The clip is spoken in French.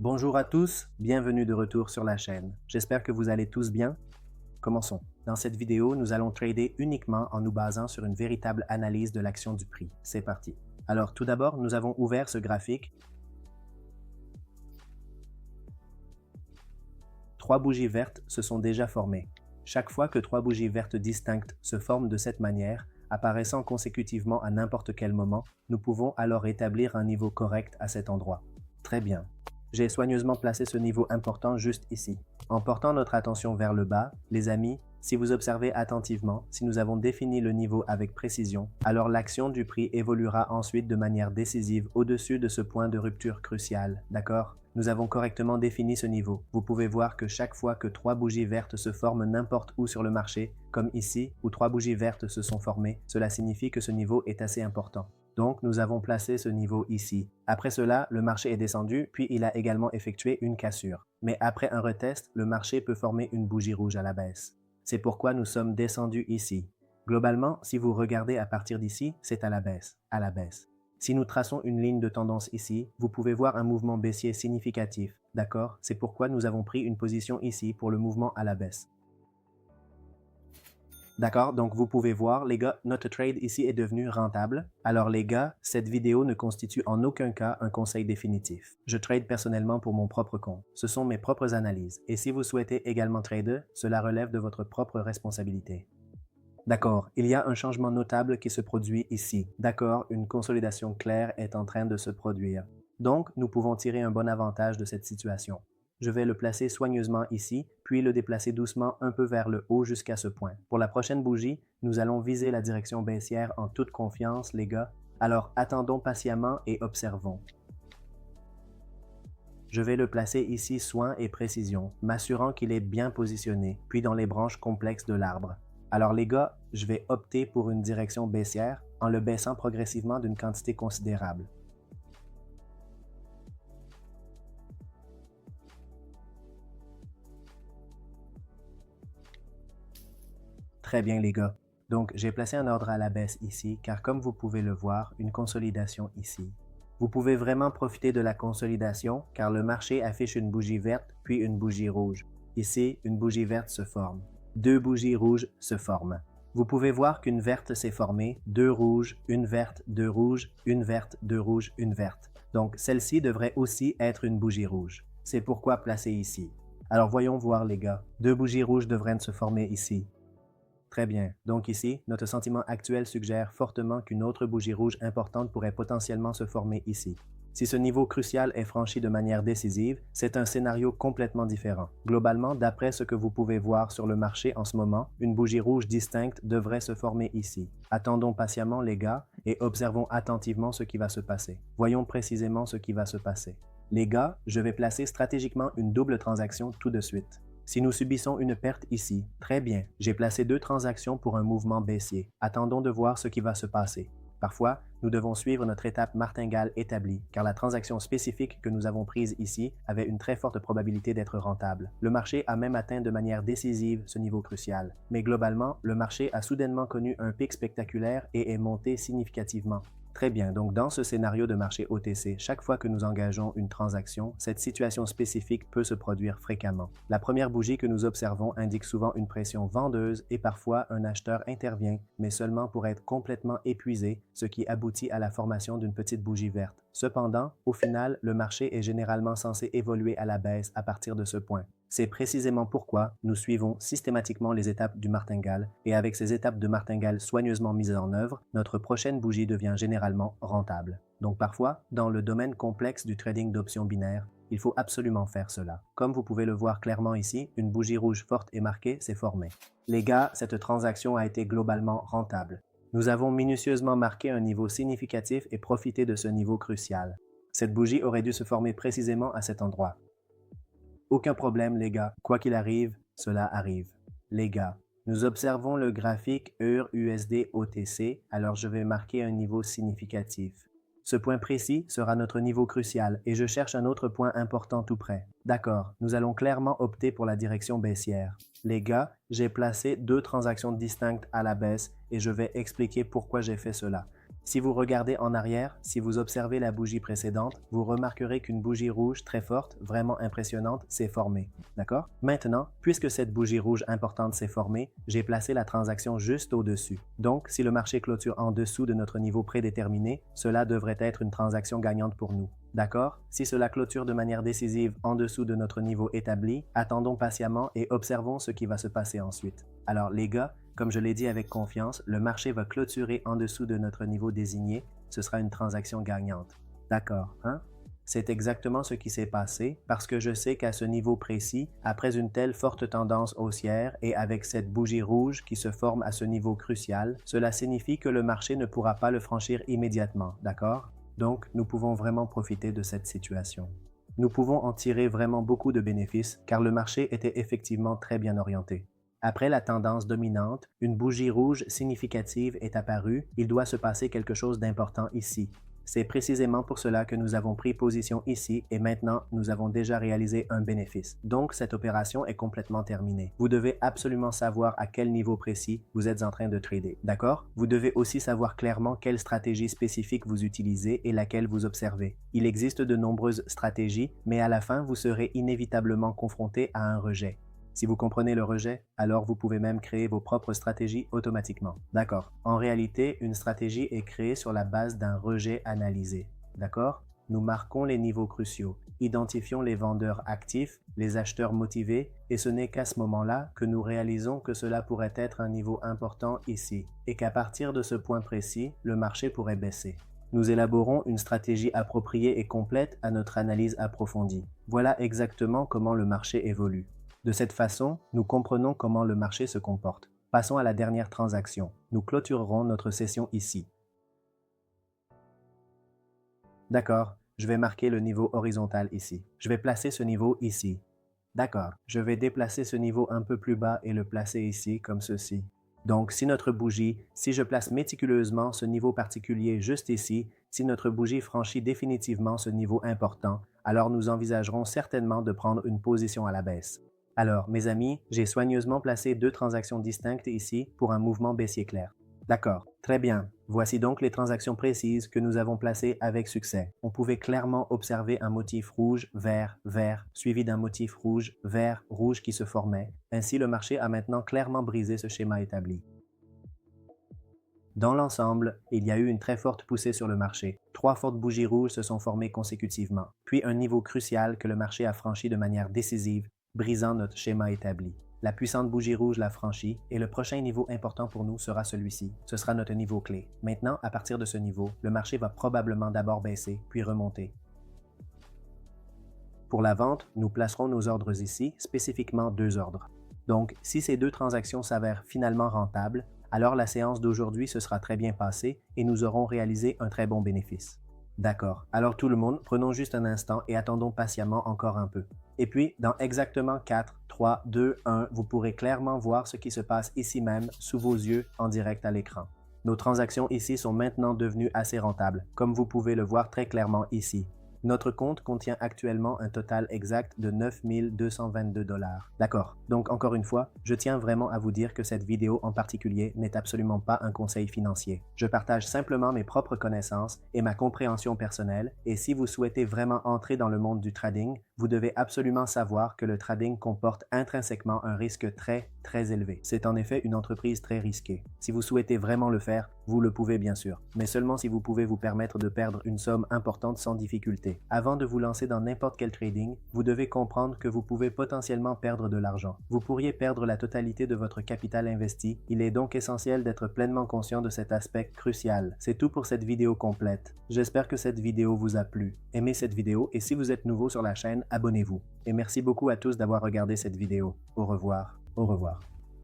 Bonjour à tous, bienvenue de retour sur la chaîne. J'espère que vous allez tous bien. Commençons. Dans cette vidéo, nous allons trader uniquement en nous basant sur une véritable analyse de l'action du prix. C'est parti. Alors tout d'abord, nous avons ouvert ce graphique. 3 bougies vertes se sont déjà formées. Chaque fois que 3 bougies vertes distinctes se forment de cette manière, apparaissant consécutivement à n'importe quel moment, nous pouvons alors établir un niveau correct à cet endroit. Très bien. J'ai soigneusement placé ce niveau important juste ici. En portant notre attention vers le bas, les amis, si vous observez attentivement, si nous avons défini le niveau avec précision, alors l'action du prix évoluera ensuite de manière décisive au-dessus de ce point de rupture crucial, d'accord? Nous avons correctement défini ce niveau. Vous pouvez voir que chaque fois que 3 bougies vertes se forment n'importe où sur le marché, comme ici, où 3 bougies vertes se sont formées, cela signifie que ce niveau est assez important. Donc, nous avons placé ce niveau ici. Après cela, le marché est descendu, puis il a également effectué une cassure. Mais après un retest, le marché peut former une bougie rouge à la baisse. C'est pourquoi nous sommes descendus ici. Globalement, si vous regardez à partir d'ici, c'est à la baisse, à la baisse. Si nous traçons une ligne de tendance ici, vous pouvez voir un mouvement baissier significatif, d'accord? C'est pourquoi nous avons pris une position ici pour le mouvement à la baisse. D'accord, donc vous pouvez voir, les gars, notre trade ici est devenu rentable. Alors les gars, cette vidéo ne constitue en aucun cas un conseil définitif. Je trade personnellement pour mon propre compte. Ce sont mes propres analyses. Et si vous souhaitez également trader, cela relève de votre propre responsabilité. D'accord, il y a un changement notable qui se produit ici. D'accord, une consolidation claire est en train de se produire. Donc, nous pouvons tirer un bon avantage de cette situation. Je vais le placer soigneusement ici, puis le déplacer doucement un peu vers le haut jusqu'à ce point. Pour la prochaine bougie, nous allons viser la direction baissière en toute confiance, les gars. Alors attendons patiemment et observons. Je vais le placer ici soin et précision, m'assurant qu'il est bien positionné, puis dans les branches complexes de l'arbre. Alors les gars, je vais opter pour une direction baissière en le baissant progressivement d'une quantité considérable. Très bien les gars. Donc j'ai placé un ordre à la baisse ici car comme vous pouvez le voir, une consolidation ici. Vous pouvez vraiment profiter de la consolidation car le marché affiche une bougie verte puis une bougie rouge. Ici, une bougie verte se forme. 2 bougies rouges se forment. Vous pouvez voir qu'une verte s'est formée, 2 rouges, une verte, 2 rouges, une verte, 2 rouges, une verte. Donc celle-ci devrait aussi être une bougie rouge. C'est pourquoi placer ici. Alors voyons voir les gars. 2 bougies rouges devraient se former ici. Très bien. Donc ici, notre sentiment actuel suggère fortement qu'une autre bougie rouge importante pourrait potentiellement se former ici. Si ce niveau crucial est franchi de manière décisive, c'est un scénario complètement différent. Globalement, d'après ce que vous pouvez voir sur le marché en ce moment, une bougie rouge distincte devrait se former ici. Attendons patiemment les gars et observons attentivement ce qui va se passer. Voyons précisément ce qui va se passer. Les gars, je vais placer stratégiquement une double transaction tout de suite. Si nous subissons une perte ici, très bien, j'ai placé 2 transactions pour un mouvement baissier. Attendons de voir ce qui va se passer. Parfois, nous devons suivre notre étape martingale établie, car la transaction spécifique que nous avons prise ici avait une très forte probabilité d'être rentable. Le marché a même atteint de manière décisive ce niveau crucial. Mais globalement, le marché a soudainement connu un pic spectaculaire et est monté significativement. Très bien, donc dans ce scénario de marché OTC, chaque fois que nous engageons une transaction, cette situation spécifique peut se produire fréquemment. La première bougie que nous observons indique souvent une pression vendeuse et parfois un acheteur intervient, mais seulement pour être complètement épuisé, ce qui aboutit à la formation d'une petite bougie verte. Cependant, au final, le marché est généralement censé évoluer à la baisse à partir de ce point. C'est précisément pourquoi nous suivons systématiquement les étapes du martingale et avec ces étapes de martingale soigneusement mises en œuvre, notre prochaine bougie devient généralement rentable. Donc parfois, dans le domaine complexe du trading d'options binaires, il faut absolument faire cela. Comme vous pouvez le voir clairement ici, une bougie rouge forte et marquée s'est formée. Les gars, cette transaction a été globalement rentable. Nous avons minutieusement marqué un niveau significatif et profité de ce niveau crucial. Cette bougie aurait dû se former précisément à cet endroit. Aucun problème les gars, quoi qu'il arrive, cela arrive. Les gars, nous observons le graphique EUR/USD OTC, alors je vais marquer un niveau significatif. Ce point précis sera notre niveau crucial et je cherche un autre point important tout près. D'accord, nous allons clairement opter pour la direction baissière. Les gars, j'ai placé 2 transactions distinctes à la baisse et je vais expliquer pourquoi j'ai fait cela. Si vous regardez en arrière, si vous observez la bougie précédente, vous remarquerez qu'une bougie rouge très forte, vraiment impressionnante, s'est formée. D'accord? Maintenant, puisque cette bougie rouge importante s'est formée, j'ai placé la transaction juste au-dessus. Donc, si le marché clôture en dessous de notre niveau prédéterminé, cela devrait être une transaction gagnante pour nous. D'accord? Si cela clôture de manière décisive en dessous de notre niveau établi, attendons patiemment et observons ce qui va se passer ensuite. Alors les gars, comme je l'ai dit avec confiance, le marché va clôturer en dessous de notre niveau désigné, ce sera une transaction gagnante. D'accord, hein? C'est exactement ce qui s'est passé parce que je sais qu'à ce niveau précis, après une telle forte tendance haussière et avec cette bougie rouge qui se forme à ce niveau crucial, cela signifie que le marché ne pourra pas le franchir immédiatement, d'accord? Donc, nous pouvons vraiment profiter de cette situation. Nous pouvons en tirer vraiment beaucoup de bénéfices car le marché était effectivement très bien orienté. Après la tendance dominante, une bougie rouge significative est apparue, il doit se passer quelque chose d'important ici. C'est précisément pour cela que nous avons pris position ici et maintenant nous avons déjà réalisé un bénéfice. Donc cette opération est complètement terminée. Vous devez absolument savoir à quel niveau précis vous êtes en train de trader, d'accord? Vous devez aussi savoir clairement quelle stratégie spécifique vous utilisez et laquelle vous observez. Il existe de nombreuses stratégies, mais à la fin vous serez inévitablement confronté à un rejet. Si vous comprenez le rejet, alors vous pouvez même créer vos propres stratégies automatiquement. D'accord. En réalité, une stratégie est créée sur la base d'un rejet analysé. D'accord? Nous marquons les niveaux cruciaux, identifions les vendeurs actifs, les acheteurs motivés, et ce n'est qu'à ce moment-là que nous réalisons que cela pourrait être un niveau important ici, et qu'à partir de ce point précis, le marché pourrait baisser. Nous élaborons une stratégie appropriée et complète à notre analyse approfondie. Voilà exactement comment le marché évolue. De cette façon, nous comprenons comment le marché se comporte. Passons à la dernière transaction. Nous clôturerons notre session ici. D'accord, je vais marquer le niveau horizontal ici. Je vais placer ce niveau ici. D'accord, je vais déplacer ce niveau un peu plus bas et le placer ici comme ceci. Donc, si je place méticuleusement ce niveau particulier juste ici, si notre bougie franchit définitivement ce niveau important, alors nous envisagerons certainement de prendre une position à la baisse. Alors, mes amis, j'ai soigneusement placé deux transactions distinctes ici pour un mouvement baissier clair. D'accord, très bien. Voici donc les transactions précises que nous avons placées avec succès. On pouvait clairement observer un motif rouge, vert, vert, suivi d'un motif rouge, vert, rouge qui se formait. Ainsi, le marché a maintenant clairement brisé ce schéma établi. Dans l'ensemble, il y a eu une très forte poussée sur le marché. Trois fortes bougies rouges se sont formées consécutivement, puis un niveau crucial que le marché a franchi de manière décisive, brisant notre schéma établi. La puissante bougie rouge l'a franchi et le prochain niveau important pour nous sera celui-ci. Ce sera notre niveau clé. Maintenant, à partir de ce niveau, le marché va probablement d'abord baisser, puis remonter. Pour la vente, nous placerons nos ordres ici, spécifiquement deux ordres. Donc, si ces deux transactions s'avèrent finalement rentables, alors la séance d'aujourd'hui se sera très bien passée et nous aurons réalisé un très bon bénéfice. D'accord. Alors tout le monde, prenons juste un instant et attendons patiemment encore un peu. Et puis, dans exactement 4, 3, 2, 1, vous pourrez clairement voir ce qui se passe ici même, sous vos yeux, en direct à l'écran. Nos transactions ici sont maintenant devenues assez rentables, comme vous pouvez le voir très clairement ici. Notre compte contient actuellement un total exact de 9 222 $. D'accord. Donc encore une fois, je tiens vraiment à vous dire que cette vidéo en particulier n'est absolument pas un conseil financier. Je partage simplement mes propres connaissances et ma compréhension personnelle, et si vous souhaitez vraiment entrer dans le monde du trading, vous devez absolument savoir que le trading comporte intrinsèquement un risque très élevé. C'est en effet une entreprise très risquée. Si vous souhaitez vraiment le faire, vous le pouvez bien sûr, mais seulement si vous pouvez vous permettre de perdre une somme importante sans difficulté. Avant de vous lancer dans n'importe quel trading, vous devez comprendre que vous pouvez potentiellement perdre de l'argent. Vous pourriez perdre la totalité de votre capital investi. Il est donc essentiel d'être pleinement conscient de cet aspect crucial. C'est tout pour cette vidéo complète. J'espère que cette vidéo vous a plu. Aimez cette vidéo et si vous êtes nouveau sur la chaîne, abonnez-vous. Et merci beaucoup à tous d'avoir regardé cette vidéo. Au revoir. Au revoir.